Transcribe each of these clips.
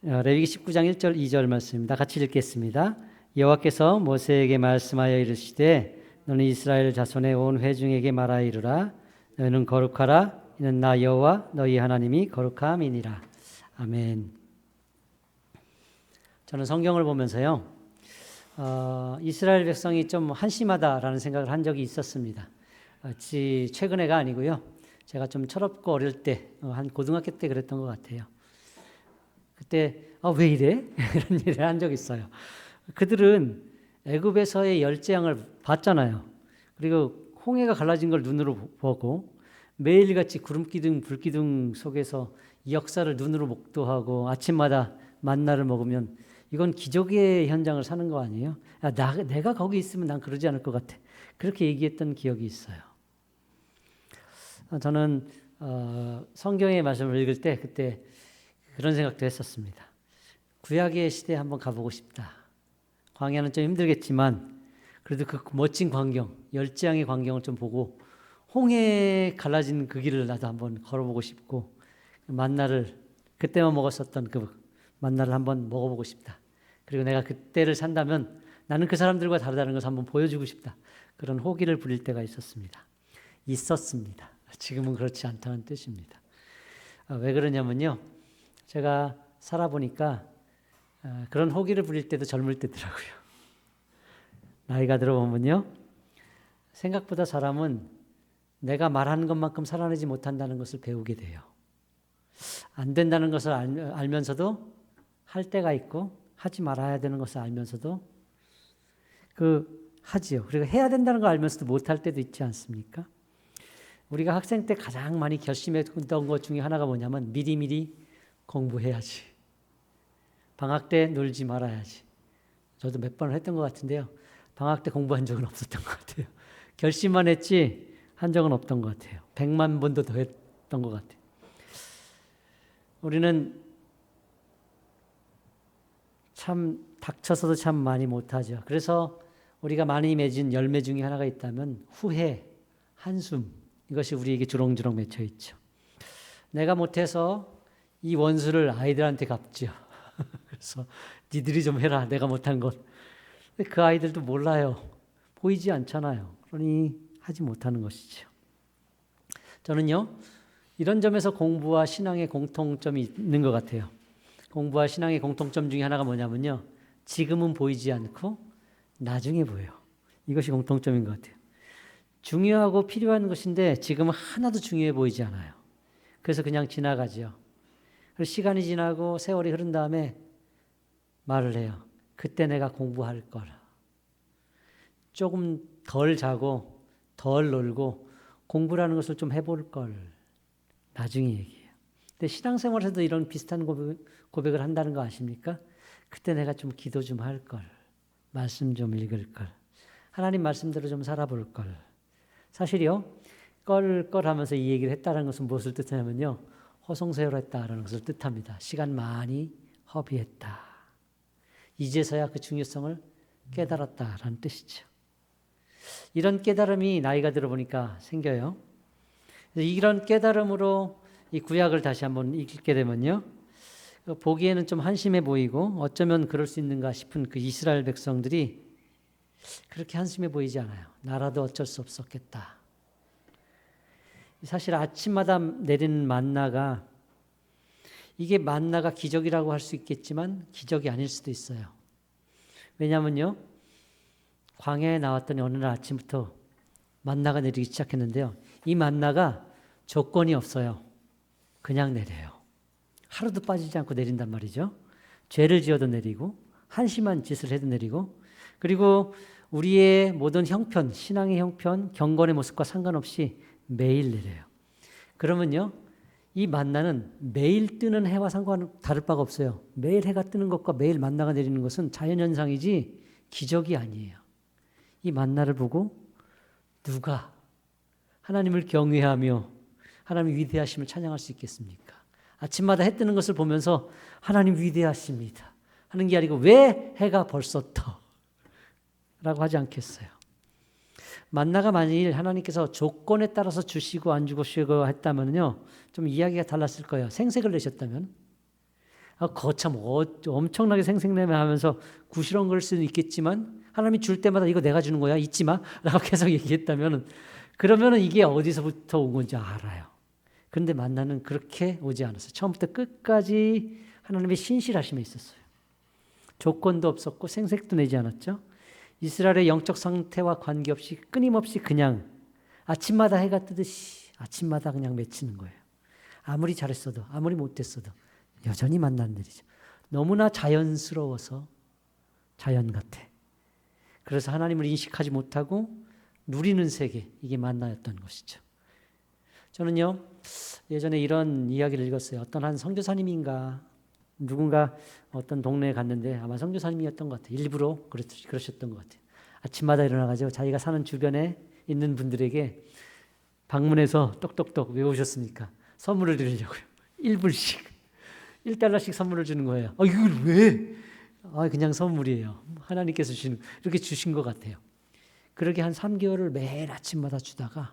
레위기 19장 1절 2절 말씀입니다. 같이 읽겠습니다. 여호와께서 모세에게 말씀하여 이르시되 너는 이스라엘 자손의 온 회중에게 말하여 이르라. 너희는 거룩하라. 이는 나 여호와 너희 하나님이 거룩함이니라. 아멘. 저는 성경을 보면서요, 이스라엘 백성이 좀 한심하다라는 생각을 한 적이 있었습니다. 최근에가 아니고요. 제가 좀 철없고 어릴 때, 한 고등학교 때 그랬던 것 같아요. 그때 왜 이래? 이런 일을 한 적이 있어요. 그들은 애굽에서의 열재앙을 봤잖아요. 그리고 홍해가 갈라진 걸 눈으로 보고 매일같이 구름기둥 불기둥 속에서 이 역사를 눈으로 목도하고 아침마다 만나를 먹으면 이건 기적의 현장을 사는 거 아니에요? 내가 거기 있으면 난 그러지 않을 것 같아. 그렇게 얘기했던 기억이 있어요. 저는 성경의 말씀을 읽을 때 그때 그런 생각도 했었습니다. 구약의 시대에 한번 가보고 싶다. 광야는 좀 힘들겠지만 그래도 그 멋진 광경, 열재앙의 광경을 좀 보고 홍해 갈라진 그 길을 나도 한번 걸어보고 싶고 만나를 그때만 먹었었던 그 만나를 한번 먹어보고 싶다. 그리고 내가 그때를 산다면 나는 그 사람들과 다르다는 것을 한번 보여주고 싶다. 그런 호기를 부릴 때가 있었습니다. 지금은 그렇지 않다는 뜻입니다. 왜 그러냐면요. 제가 살아보니까 그런 호기를 부릴 때도 젊을 때더라고요. 나이가 들어보면요. 생각보다 사람은 내가 말하는 것만큼 살아내지 못한다는 것을 배우게 돼요. 안 된다는 것을 알면서도 할 때가 있고 하지 말아야 되는 것을 알면서도 하지요. 그리고 해야 된다는 걸 알면서도 못할 때도 있지 않습니까? 우리가 학생 때 가장 많이 결심했던 것 중에 하나가 뭐냐면 미리미리 공부해야지. 방학 때 놀지 말아야지. 저도 몇 번을 했던 것 같은데요. 방학 때 공부한 적은 없었던 것 같아요. 결심만 했지 한 적은 없던 것 같아요. 100만 번도 더 했던 것 같아요. 우리는 참 닥쳐서도 참 많이 못하죠. 그래서 우리가 많이 맺은 열매 중에 하나가 있다면 후회, 한숨 이것이 우리에게 주렁주렁 맺혀 있죠. 내가 못해서 이 원수를 아이들한테 갚죠. 그래서 니들이 좀 해라. 내가 못한 것. 그 아이들도 몰라요. 보이지 않잖아요. 그러니 하지 못하는 것이죠. 저는요. 이런 점에서 공부와 신앙의 공통점이 있는 것 같아요. 공부와 신앙의 공통점 중에 하나가 뭐냐면요. 지금은 보이지 않고 나중에 보여요. 이것이 공통점인 것 같아요. 중요하고 필요한 것인데 지금은 하나도 중요해 보이지 않아요. 그래서 그냥 지나가죠. 그리고 시간이 지나고 세월이 흐른 다음에 말을 해요. 그때 내가 공부할 걸. 조금 덜 자고 덜 놀고 공부라는 것을 좀 해볼 걸. 나중에 얘기해요. 근데 신앙생활에서도 이런 비슷한 고백을 한다는 거 아십니까? 그때 내가 좀 기도 좀 할 걸. 말씀 좀 읽을 걸. 하나님 말씀대로 좀 살아볼 걸. 사실요. 껄껄하면서 이 얘기를 했다는 것은 무엇을 뜻하냐면요. 허송세월했다라는 것을 뜻합니다. 시간 많이 허비했다. 이제서야 그 중요성을 깨달았다라는 뜻이죠. 이런 깨달음이 나이가 들어보니까 생겨요. 이런 깨달음으로 이 구약을 다시 한번 읽게 되면요. 보기에는 좀 한심해 보이고 어쩌면 그럴 수 있는가 싶은 그 이스라엘 백성들이 그렇게 한심해 보이지 않아요. 나라도 어쩔 수 없었겠다. 사실 아침마다 내리는 만나가 이게 만나가 기적이라고 할 수 있겠지만 기적이 아닐 수도 있어요. 왜냐하면요. 광야에 나왔더니 어느 날 아침부터 만나가 내리기 시작했는데요. 이 만나가 조건이 없어요. 그냥 내려요. 하루도 빠지지 않고 내린단 말이죠. 죄를 지어도 내리고 한심한 짓을 해도 내리고 그리고 우리의 모든 형편, 신앙의 형편, 경건의 모습과 상관없이 매일 내려요. 그러면요. 이 만나는 매일 뜨는 해와 다를 바가 없어요. 매일 해가 뜨는 것과 매일 만나가 내리는 것은 자연현상이지 기적이 아니에요. 이 만나를 보고 누가 하나님을 경외하며 하나님의 위대하심을 찬양할 수 있겠습니까? 아침마다 해 뜨는 것을 보면서 하나님 위대하십니다 하는 게 아니고 왜 해가 벌써 떠? 라고 하지 않겠어요. 만나가 만일 하나님께서 조건에 따라서 주시고 안 주시고 했다면요. 좀 이야기가 달랐을 거예요. 생색을 내셨다면. 거참 엄청나게 생색내며 하면서 구시렁거릴 수는 있겠지만 하나님이 줄 때마다 이거 내가 주는 거야 잊지 마 라고 계속 얘기했다면 그러면 이게 어디서부터 온 건지 알아요. 그런데 만나는 그렇게 오지 않았어요. 처음부터 끝까지 하나님의 신실하심에 있었어요. 조건도 없었고 생색도 내지 않았죠. 이스라엘의 영적 상태와 관계없이 끊임없이 그냥 아침마다 해가 뜨듯이 아침마다 그냥 맺히는 거예요. 아무리 잘했어도 아무리 못했어도 여전히 만나는 일이죠. 너무나 자연스러워서 자연 같아. 그래서 하나님을 인식하지 못하고 누리는 세계, 이게 만나였던 것이죠. 저는요 예전에 이런 이야기를 읽었어요. 어떤 한 선교사님인가 누군가 어떤 동네에 갔는데 아마 선교사님이었던 것 같아요. 일부러 그러셨던 것 같아요. 아침마다 일어나가지고 자기가 사는 주변에 있는 분들에게 방문해서 똑똑똑 왜 오셨습니까? 선물을 드리려고요. 1불씩 1달러씩 선물을 주는 거예요. 이걸 왜? 그냥 선물이에요. 하나님께서 주시는, 이렇게 주신 것 같아요. 그렇게 한 3개월을 매일 아침마다 주다가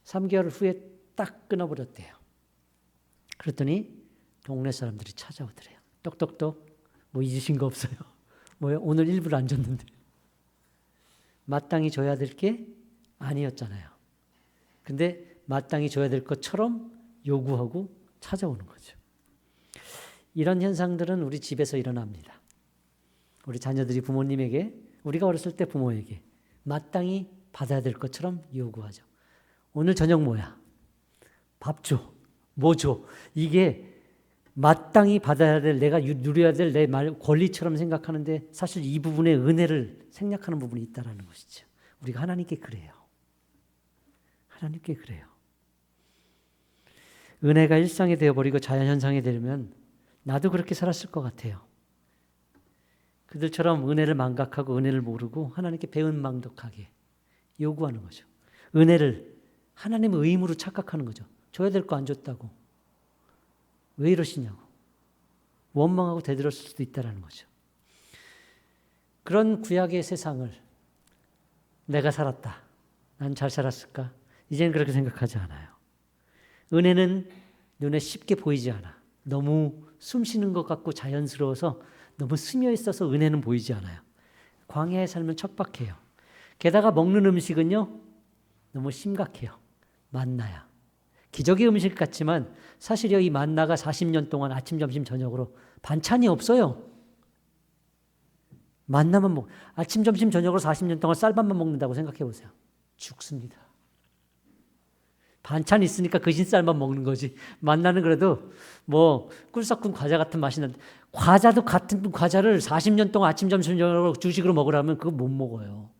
3개월 후에 딱 끊어버렸대요. 그랬더니 동네 사람들이 찾아오더래요. 똑똑똑 뭐 잊으신 거 없어요? 뭐요? 오늘 1불 안 줬는데. 마땅히 줘야 될 게 아니었잖아요. 근데 마땅히 줘야 될 것처럼 요구하고 찾아오는 거죠. 이런 현상들은 우리 집에서 일어납니다. 우리 자녀들이 부모님에게, 우리가 어렸을 때 부모에게 마땅히 받아야 될 것처럼 요구하죠. 오늘 저녁 뭐야? 밥 줘. 뭐 줘? 이게 마땅히 받아야 될, 내가 누려야 될 내 말 권리처럼 생각하는데 사실 이 부분에 은혜를 생략하는 부분이 있다는 것이죠. 우리가 하나님께 그래요. 하나님께 그래요. 은혜가 일상이 되어버리고 자연현상이 되려면 나도 그렇게 살았을 것 같아요. 그들처럼 은혜를 망각하고 은혜를 모르고 하나님께 배은망덕하게 요구하는 거죠. 은혜를 하나님의 의무로 착각하는 거죠. 줘야 될 거 안 줬다고. 왜 이러시냐고. 원망하고 대들었을 수도 있다는 거죠. 그런 구약의 세상을 내가 살았다. 난 잘 살았을까? 이제는 그렇게 생각하지 않아요. 은혜는 눈에 쉽게 보이지 않아. 너무 숨 쉬는 것 같고 자연스러워서 너무 스며 있어서 은혜는 보이지 않아요. 광야의 삶은 척박해요. 게다가 먹는 음식은요, 너무 심각해요. 만나야. 기적의 음식 같지만 사실요, 이 만나가 40년 동안 아침, 점심, 저녁으로 반찬이 없어요. 만나만 아침, 점심, 저녁으로 40년 동안 쌀밥만 먹는다고 생각해 보세요. 죽습니다. 반찬이 있으니까 그 흰쌀만 먹는 거지. 만나는 그래도 뭐 꿀 섞은 과자 같은 맛이 나는데, 과자도 같은 과자를 40년 동안 아침, 점심, 저녁으로 주식으로 먹으라면 그거 못 먹어요.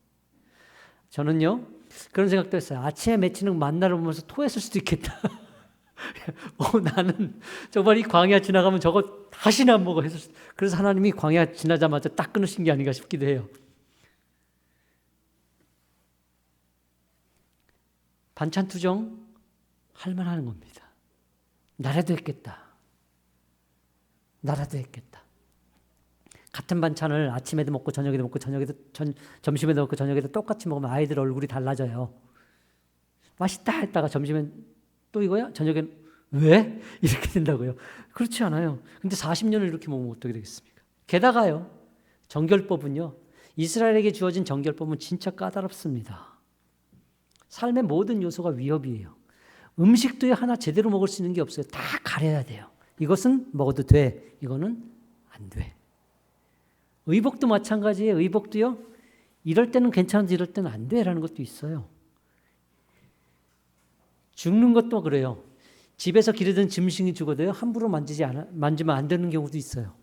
저는요 그런 생각도 했어요. 아침에 맺히는 만나를 보면서 토했을 수도 있겠다. 나는 정말 이 광야 지나가면 저거 다시는 안 먹어. 그래서 하나님이 광야 지나자마자 딱 끊으신 게 아닌가 싶기도 해요. 반찬 투정 할만한 겁니다. 나라도 했겠다. 나라도 했겠다. 같은 반찬을 아침에도 먹고 저녁에도 먹고 점심에도 먹고 저녁에도 똑같이 먹으면 아이들 얼굴이 달라져요. 맛있다 했다가 점심엔 또 이거야? 저녁엔 왜? 이렇게 된다고요. 그렇지 않아요. 근데 40년을 이렇게 먹으면 어떻게 되겠습니까? 게다가요, 정결법은요, 이스라엘에게 주어진 정결법은 진짜 까다롭습니다. 삶의 모든 요소가 위협이에요. 음식도 하나 제대로 먹을 수 있는 게 없어요. 다 가려야 돼요. 이것은 먹어도 돼. 이거는 안 돼. 의복도 마찬가지예요. 의복도요, 이럴 때는 괜찮은데 이럴 때는 안 돼라는 것도 있어요. 죽는 것도 그래요. 집에서 기르던 짐승이 죽어도요, 함부로 만지면 안 되는 경우도 있어요.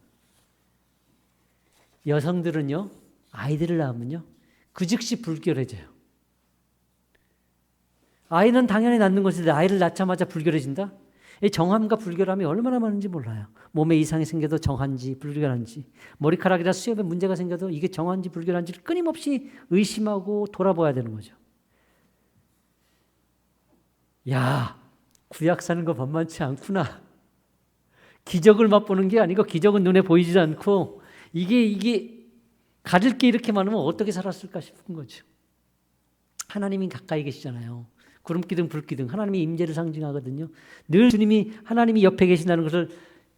여성들은요, 아이들을 낳으면요, 그 즉시 불결해져요. 아이는 당연히 낳는 것인데 아이를 낳자마자 불결해진다? 이 정함과 불결함이 얼마나 많은지 몰라요. 몸에 이상이 생겨도 정한지 불결한지, 머리카락이나 수염에 문제가 생겨도 이게 정한지 불결한지를 끊임없이 의심하고 돌아봐야 되는 거죠. 야, 구약 사는 거 만만치 않구나. 기적을 맛보는 게 아니고 기적은 눈에 보이지 않고 이게 가릴 게 이렇게 많으면 어떻게 살았을까 싶은 거죠. 하나님이 가까이 계시잖아요. 구름기둥 불기둥 하나님의 임재를 상징하거든요. 늘 주님이 하나님이 옆에 계신다는 것을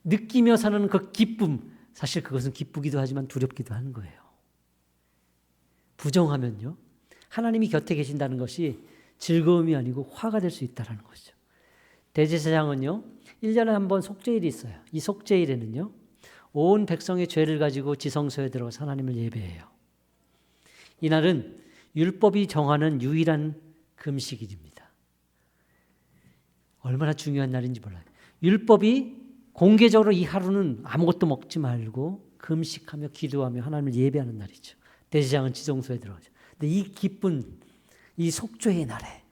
느끼며 사는 그 기쁨, 사실 그것은 기쁘기도 하지만 두렵기도 하는 거예요. 부정하면요, 하나님이 곁에 계신다는 것이 즐거움이 아니고 화가 될 수 있다는 거죠. 대제사장은요, 1년에 한 번 속죄일이 있어요. 이 속죄일에는요, 온 백성의 죄를 가지고 지성소에 들어가서 하나님을 예배해요. 이날은 율법이 정하는 유일한 금식일입니다. 얼마나 중요한 날인지 몰라요. 율법이 공개적으로 이 하루는 아무것도 먹지 말고 금식하며 기도하며 하나님을 예배하는 날이죠. 대제사장은 지성소에 들어가죠. 근데 이 기쁜 이 속죄의 날에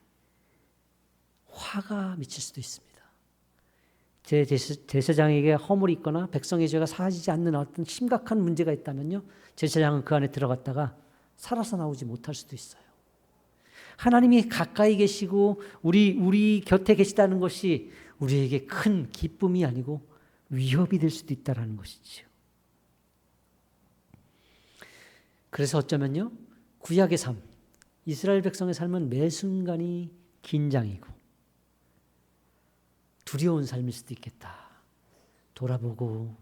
화가 미칠 수도 있습니다. 제 제사장에게 허물이 있거나 백성의 죄가 사하지 않는 어떤 심각한 문제가 있다면요, 제사장은 그 안에 들어갔다가 살아서 나오지 못할 수도 있어요. 하나님이 가까이 계시고 우리 곁에 계시다는 것이 우리에게 큰 기쁨이 아니고 위협이 될 수도 있다는 것이지요. 그래서 어쩌면요, 구약의 삶, 이스라엘 백성의 삶은 매 순간이 긴장이고 두려운 삶일 수도 있겠다. 돌아보고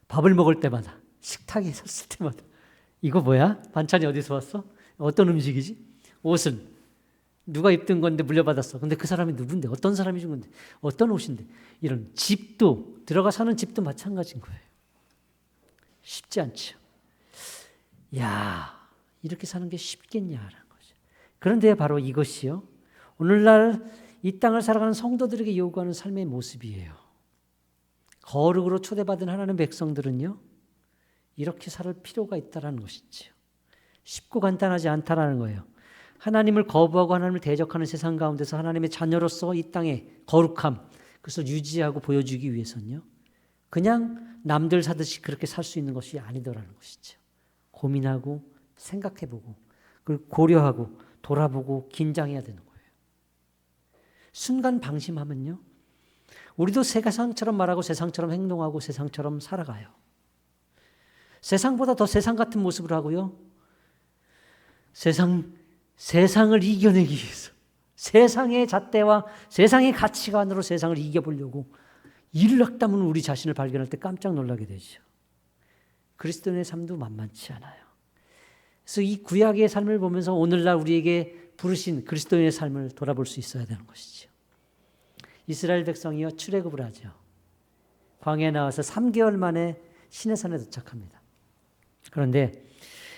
밥을 먹을 때마다, 식탁에 섰을 때마다 이거 뭐야? 반찬이 어디서 왔어? 어떤 음식이지? 옷은 누가 입던 건데 물려받았어. 근데 그 사람이 누군데? 어떤 사람이 준 건데? 어떤 옷인데? 이런 집도, 들어가 사는 집도 마찬가지인 거예요. 쉽지 않죠. 야, 이렇게 사는 게 쉽겠냐라는 거죠. 그런데 바로 이것이요, 오늘날 이 땅을 살아가는 성도들에게 요구하는 삶의 모습이에요. 거룩으로 초대받은 하나님의 백성들은요, 이렇게 살 필요가 있다는 것이죠. 쉽고 간단하지 않다라는 거예요. 하나님을 거부하고 하나님을 대적하는 세상 가운데서 하나님의 자녀로서 이 땅의 거룩함, 그것을 유지하고 보여주기 위해서는요, 그냥 남들 사듯이 그렇게 살 수 있는 것이 아니더라는 것이죠. 고민하고 생각해보고 그리고 고려하고 돌아보고 긴장해야 되는 거예요. 순간 방심하면요, 우리도 세상처럼 말하고 세상처럼 행동하고 세상처럼 살아가요. 세상보다 더 세상 같은 모습을 하고요, 세상을 이겨내기 위해서 세상의 잣대와 세상의 가치관으로 세상을 이겨보려고 이를 악다무는 우리 자신을 발견할 때 깜짝 놀라게 되죠. 그리스도인의 삶도 만만치 않아요. 그래서 이 구약의 삶을 보면서 오늘날 우리에게 부르신 그리스도인의 삶을 돌아볼 수 있어야 되는 것이죠. 이스라엘 백성이요, 출애굽을 하죠. 광야에 나와서 3개월 만에 시내산에 도착합니다. 그런데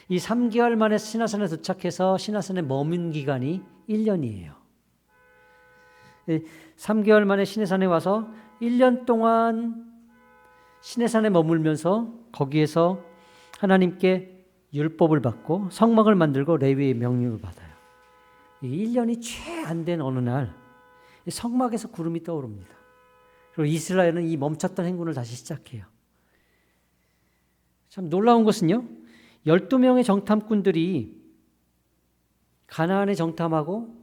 이 3개월 만에 시내산에 도착해서 시내산에 머문 기간이 1년이에요. 3개월 만에 시내산에 와서 1년 동안 시내산에 머물면서 거기에서 하나님께 율법을 받고 성막을 만들고 레위의 명령을 받아요. 1년이 채 안 된 어느 날 성막에서 구름이 떠오릅니다. 그리고 이스라엘은 이 멈췄던 행군을 다시 시작해요. 참 놀라운 것은요, 12명의 정탐꾼들이 가나안에 정탐하고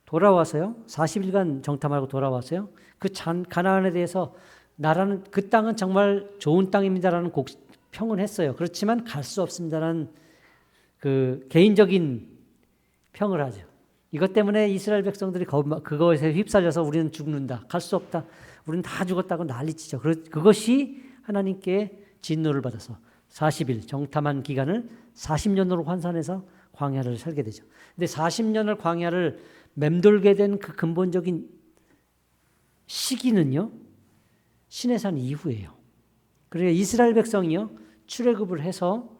돌아와서요, 40일간 정탐하고 돌아와서요, 그 가나안에 대해서 나라는, 그 땅은 정말 좋은 땅입니다라는 평은 했어요. 그렇지만 갈 수 없습니다라는 그 개인적인 평을 하죠. 이것 때문에 이스라엘 백성들이 그것에 휩쓸려서 우리는 죽는다, 갈 수 없다, 우리는 다 죽었다고 난리치죠. 그것이 하나님께 진노를 받아서 40일 정탐한 기간을 40년으로 환산해서 광야를 살게 되죠. 근데 40년을 광야를 맴돌게 된 그 근본적인 시기는요, 시내산 이후예요. 그러니까 이스라엘 백성이요, 출애굽을 해서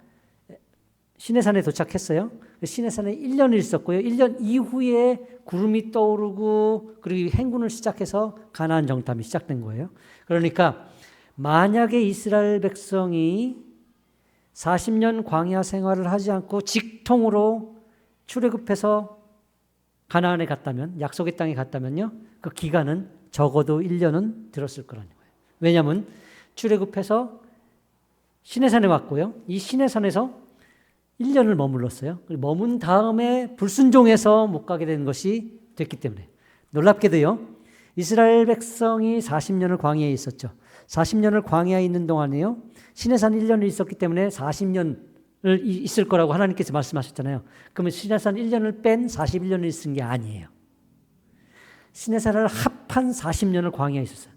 시내산에 도착했어요. 시내산에 1년을 있었고요. 1년 이후에 구름이 떠오르고 그리고 행군을 시작해서 가나안 정탐이 시작된 거예요. 그러니까 만약에 이스라엘 백성이 40년 광야 생활을 하지 않고 직통으로 출애굽해서 가나안에 갔다면, 약속의 땅에 갔다면요, 그 기간은 적어도 1년은 들었을 거라는 거예요. 왜냐하면 출애굽해서 시내산에 왔고요, 이 시내산에서 1년을 머물렀어요. 머문 다음에 불순종해서 못 가게 된 것이 됐기 때문에. 놀랍게도요, 이스라엘 백성이 40년을 광야에 있었죠. 40년을 광야에 있는 동안에요, 시내산 1년을 있었기 때문에 40년을 있을 거라고 하나님께서 말씀하셨잖아요. 그러면 시내산 1년을 뺀 41년을 있은 게 아니에요. 시내산을 합한 40년을 광야에 있었어요.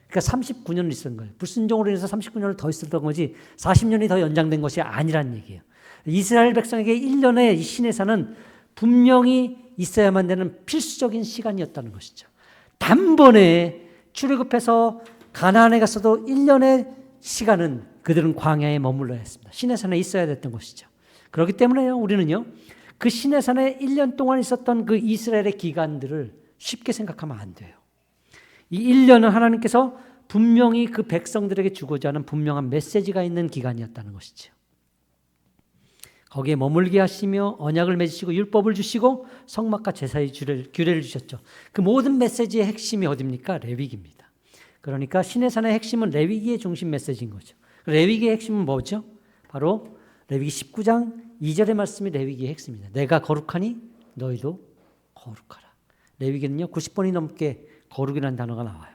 그러니까 39년을 있었던 거예요. 불순종으로 인해서 39년을 더 있었던 거지 40년이 더 연장된 것이 아니란 얘기예요. 이스라엘 백성에게 1년의 이 시내산은 분명히 있어야만 되는 필수적인 시간이었다는 것이죠. 단번에 출애굽해서 가나안에 갔어도 1년의 시간은 그들은 광야에 머물러야 했습니다. 시내산에 있어야 됐던 것이죠. 그렇기 때문에요, 우리는요, 그 시내산에 1년 동안 있었던 그 이스라엘의 기간들을 쉽게 생각하면 안 돼요. 이 1년은 하나님께서 분명히 그 백성들에게 주고자 하는 분명한 메시지가 있는 기간이었다는 것이죠. 거기에 머물게 하시며 언약을 맺으시고 율법을 주시고 성막과 제사의 규례를 주셨죠. 그 모든 메시지의 핵심이 어디입니까? 레위기입니다. 그러니까 시내산의 핵심은 레위기의 중심 메시지인 거죠. 레위기의 핵심은 뭐죠? 바로 레위기 19장 2절의 말씀이 레위기의 핵심입니다. 내가 거룩하니 너희도 거룩하라. 레위기는요 90번이 넘게 거룩이라는 단어가 나와요.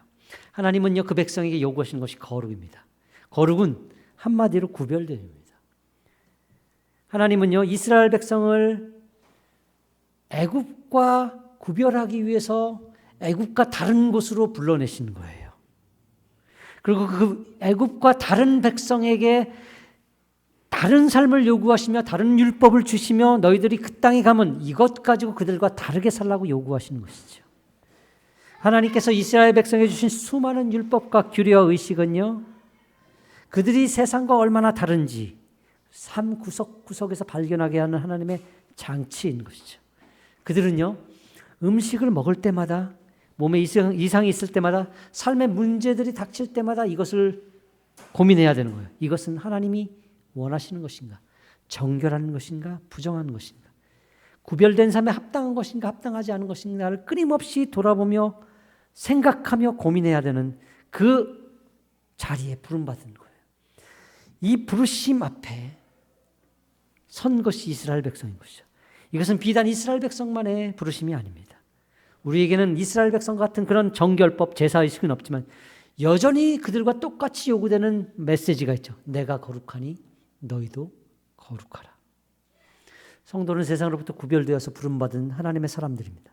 하나님은요 그 백성에게 요구하시는 것이 거룩입니다. 거룩은 한마디로 구별됨입니다. 하나님은요 이스라엘 백성을 애굽과 구별하기 위해서 애굽과 다른 곳으로 불러내신 거예요. 그리고 그 애굽과 다른 백성에게 다른 삶을 요구하시며 다른 율법을 주시며 너희들이 그 땅에 가면 이것 가지고 그들과 다르게 살라고 요구하시는 것이죠. 하나님께서 이스라엘 백성에 주신 수많은 율법과 규례와 의식은요 그들이 세상과 얼마나 다른지 삶 구석구석에서 발견하게 하는 하나님의 장치인 것이죠. 그들은요 음식을 먹을 때마다 몸에 이상이 있을 때마다 삶의 문제들이 닥칠 때마다 이것을 고민해야 되는 거예요. 이것은 하나님이 원하시는 것인가? 정결한 것인가? 부정한 것인가? 구별된 삶에 합당한 것인가? 합당하지 않은 것인가를 끊임없이 돌아보며 생각하며 고민해야 되는 그 자리에 부름받은 거예요. 이 부르심 앞에 선 것이 이스라엘 백성인 것이죠. 이것은 비단 이스라엘 백성만의 부르심이 아닙니다. 우리에게는 이스라엘 백성 같은 그런 정결법, 제사의식은 없지만 여전히 그들과 똑같이 요구되는 메시지가 있죠. 내가 거룩하니 너희도 거룩하라. 성도는 세상으로부터 구별되어서 부름받은 하나님의 사람들입니다.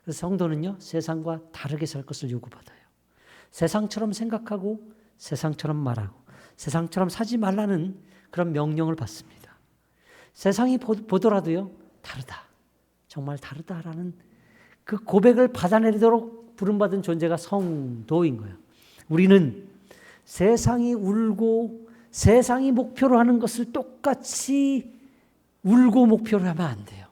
그래서 성도는요 세상과 다르게 살 것을 요구받아요. 세상처럼 생각하고 세상처럼 말하고 세상처럼 사지 말라는 그런 명령을 받습니다. 세상이 보더라도요 다르다, 정말 다르다라는 그 고백을 받아내도록 부름받은 존재가 성도인 거예요. 우리는 세상이 울고 세상이 목표로 하는 것을 똑같이 울고 목표로 하면 안 돼요.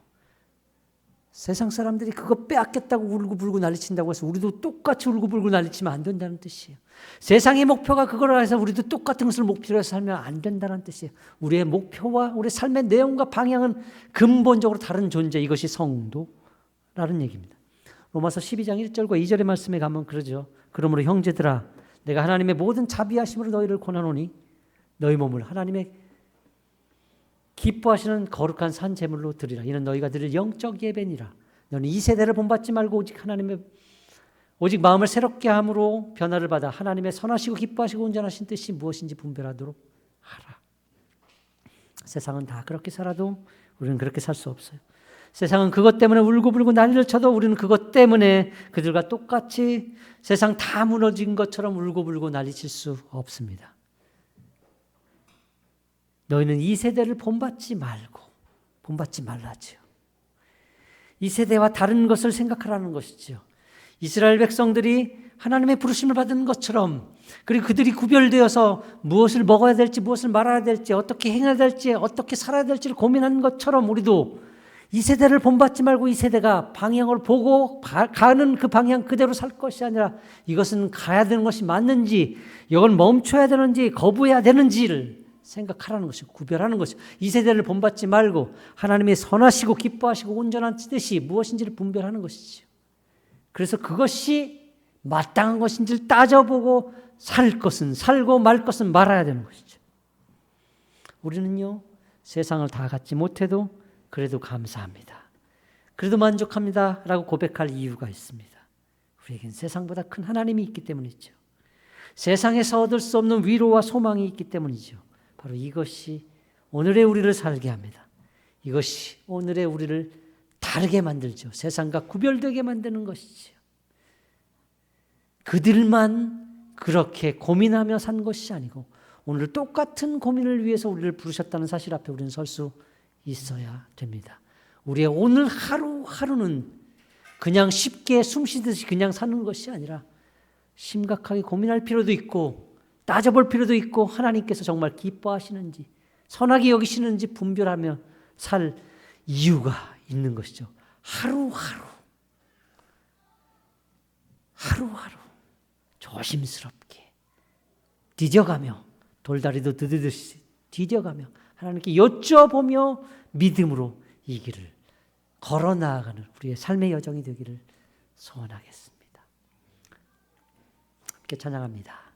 세상 사람들이 그거 빼앗겠다고 울고 불고 난리친다고 해서 우리도 똑같이 울고 불고 난리치면 안 된다는 뜻이에요. 세상의 목표가 그거라 해서 우리도 똑같은 것을 목표로 해서 살면 안 된다는 뜻이에요. 우리의 목표와 우리 삶의 내용과 방향은 근본적으로 다른 존재, 이것이 성도라는 얘기입니다. 로마서 12장 1절과 2절의 말씀에 가면 그러죠. 그러므로 형제들아 내가 하나님의 모든 자비하심으로 너희를 권하노니 너희 몸을 하나님의 기뻐하시는 거룩한 산 제물로 드리라. 이는 너희가 드릴 영적 예배니라. 너는 이 세대를 본받지 말고 오직 마음을 새롭게 함으로 변화를 받아 하나님의 선하시고 기뻐하시고 온전하신 뜻이 무엇인지 분별하도록 하라. 세상은 다 그렇게 살아도 우리는 그렇게 살 수 없어요. 세상은 그것 때문에 울고불고 난리를 쳐도 우리는 그것 때문에 그들과 똑같이 세상 다 무너진 것처럼 울고불고 난리칠 수 없습니다. 너희는 이 세대를 본받지 말라지요. 이 세대와 다른 것을 생각하라는 것이죠. 이스라엘 백성들이 하나님의 부르심을 받은 것처럼, 그리고 그들이 구별되어서 무엇을 먹어야 될지, 무엇을 말아야 될지, 어떻게 행해야 될지, 어떻게 살아야 될지를 고민하는 것처럼 우리도 이 세대를 본받지 말고 이 세대가 방향을 보고 가는 그 방향 그대로 살 것이 아니라 이것은 가야 되는 것이 맞는지, 이걸 멈춰야 되는지, 거부해야 되는지를 생각하라는 것이고 구별하는 것이고, 이 세대를 본받지 말고 하나님의 선하시고 기뻐하시고 온전한 뜻이 무엇인지를 분별하는 것이죠. 그래서 그것이 마땅한 것인지를 따져보고 살 것은 살고 말 것은 말아야 되는 것이죠. 우리는요 세상을 다 갖지 못해도 그래도 감사합니다, 그래도 만족합니다 라고 고백할 이유가 있습니다. 우리에겐 세상보다 큰 하나님이 있기 때문이죠. 세상에서 얻을 수 없는 위로와 소망이 있기 때문이죠. 바로 이것이 오늘의 우리를 살게 합니다. 이것이 오늘의 우리를 다르게 만들죠. 세상과 구별되게 만드는 것이죠. 그들만 그렇게 고민하며 산 것이 아니고 오늘 똑같은 고민을 위해서 우리를 부르셨다는 사실 앞에 우리는 설 수 있어야 됩니다. 우리의 오늘 하루하루는 그냥 쉽게 숨 쉬듯이 그냥 사는 것이 아니라 심각하게 고민할 필요도 있고 따져볼 필요도 있고 하나님께서 정말 기뻐하시는지 선하게 여기시는지 분별하며 살 이유가 있는 것이죠. 하루하루 조심스럽게 뒤져가며 돌다리도 드듯이 뒤져가며 하나님께 여쭤보며 믿음으로 이 길을 걸어 나아가는 우리의 삶의 여정이 되기를 소원하겠습니다. 함께 찬양합니다.